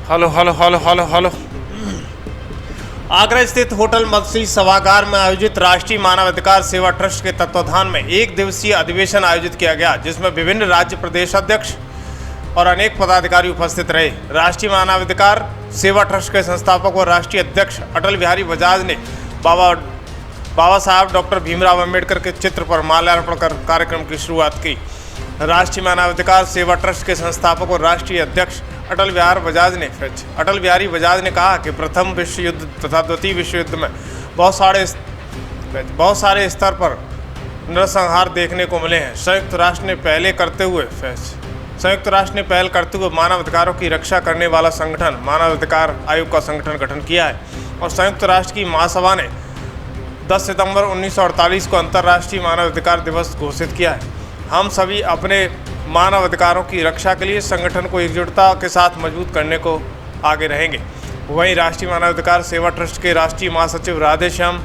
Hello hello hello hello hello. Agra स्थित hotel मदसी सभागार में आयोजित राष्ट्रीय मानवाधिकार सेवा ट्रस्ट के तत्वाधान में एक दिवसीय अधिवेशन आयोजित किया गया, जिसमें विभिन्न राज्य प्रदेश अध्यक्ष और अनेक पदाधिकारी उपस्थित रहे। राष्ट्रीय मानवाधिकार सेवा ट्रस्ट के संस्थापक और राष्ट्रीय अध्यक्ष अटल बिहारी बजाज ने बाबा साहब डॉक्टर भीमराव अंबेडकर के चित्र पर माल्यार्पण कर कार्यक्रम की शुरुआत की। राष्ट्रीय मानवाधिकार सेवा ट्रस्ट के संस्थापक और राष्ट्रीय अध्यक्ष अटल बिहारी बजाज ने कहा कि प्रथम विश्व युद्ध तथा द्वितीय विश्व युद्ध में बहुत सारे स्तर पर नरसंहार देखने को मिले हैं। संयुक्त राष्ट्र ने पहल करते हुए मानवाधिकारों की रक्षा करने वाला संगठन मानवाधिकार आयोग का संगठन गठन किया है और संयुक्त राष्ट्र की महासभा ने 10 सितंबर 1948 को अंतर्राष्ट्रीय मानवाधिकार दिवस घोषित किया है। हम सभी अपने मानव अधिकारों की रक्षा के लिए संगठन को एकजुटता के साथ मजबूत करने को आगे रहेंगे। वहीं राष्ट्रीय मानवाधिकार सेवा ट्रस्ट के राष्ट्रीय महासचिव राधेश्याम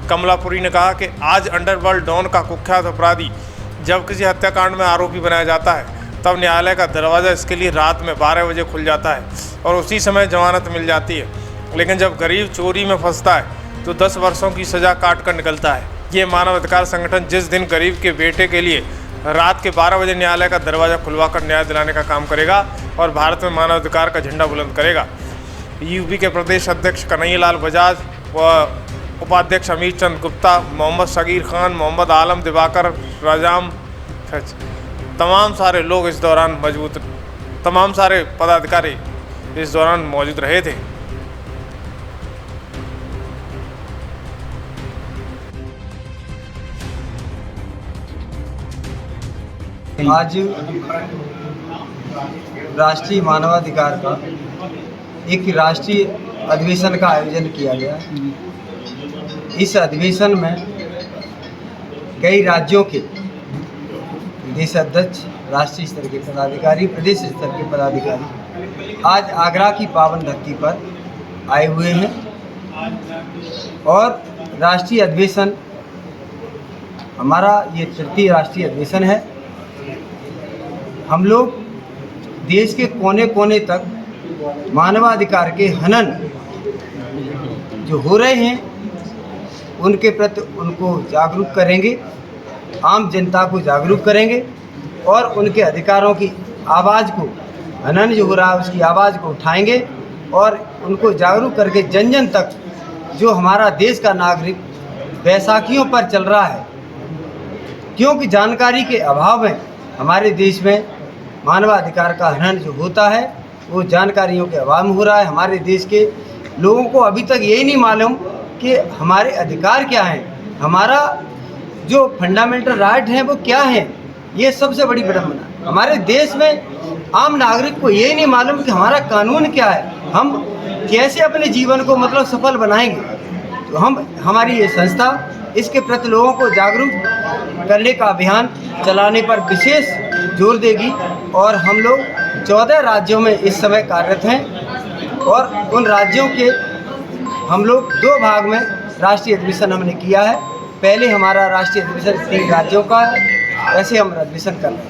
कमलापुरी ने कहा कि आज अंडरवर्ल्ड डॉन का कुख्यात अपराधी जब किसी हत्याकांड में आरोपी बनाया जाता है तब न्यायालय का दरवाज़ा इसके लिए रात में 12 बजे खुल जाता है और उसी समय जमानत मिल जाती है। लेकिन जब गरीब चोरी में फंसता है तो 10 वर्षों की सज़ा काट कर निकलता है। ये मानवाधिकार संगठन जिस दिन गरीब के बेटे के लिए रात के 12 बजे न्यायालय का दरवाज़ा खुलवाकर न्याय दिलाने का काम करेगा और भारत में मानवाधिकार का झंडा बुलंद करेगा। यूपी के प्रदेश अध्यक्ष कन्हैयालाल बजाज व उपाध्यक्ष अमित चंद गुप्ता, मोहम्मद सगीर खान, मोहम्मद आलम, दिवाकर राजाम, तमाम सारे पदाधिकारी इस दौरान मौजूद रहे थे। आज राष्ट्रीय मानवाधिकार का एक राष्ट्रीय अधिवेशन का आयोजन किया गया। इस अधिवेशन में कई राज्यों के प्रदेश अध्यक्ष, राष्ट्रीय स्तर के पदाधिकारी, प्रदेश स्तर के पदाधिकारी आज आगरा की पावन धरती पर आए हुए हैं और राष्ट्रीय अधिवेशन हमारा ये तृतीय राष्ट्रीय अधिवेशन है। हम लोग देश के कोने कोने तक मानवाधिकार के हनन जो हो रहे हैं उनके प्रति उनको जागरूक करेंगे, आम जनता को जागरूक करेंगे और उनके अधिकारों की आवाज़ को, हनन जो हो रहा है उसकी आवाज़ को उठाएंगे और उनको जागरूक करके जन जन तक जो हमारा देश का नागरिक बैसाखियों पर चल रहा है, क्योंकि जानकारी के अभाव में हमारे देश में मानवाधिकार का हनन जो होता है वो जानकारियों के अभाव में हो रहा है। हमारे देश के लोगों को अभी तक यही नहीं मालूम कि हमारे अधिकार क्या हैं, हमारा जो फंडामेंटल राइट हैं वो क्या हैं। ये सबसे बड़ी विडंबना है। हमारे देश में आम नागरिक को यही नहीं मालूम कि हमारा कानून क्या है, हम कैसे अपने जीवन को सफल बनाएंगे। तो हमारी ये संस्था इसके प्रति लोगों को जागरूक करने का अभियान चलाने पर विशेष जोर देगी और हम लोग 14 राज्यों में इस समय कार्यरत हैं और उन राज्यों के हम लोग 2 भाग में राष्ट्रीय अधिवेशन हमने किया है। पहले हमारा राष्ट्रीय अधिवेशन 3 राज्यों का है, ऐसे हम अधिवेशन कर रहे हैं।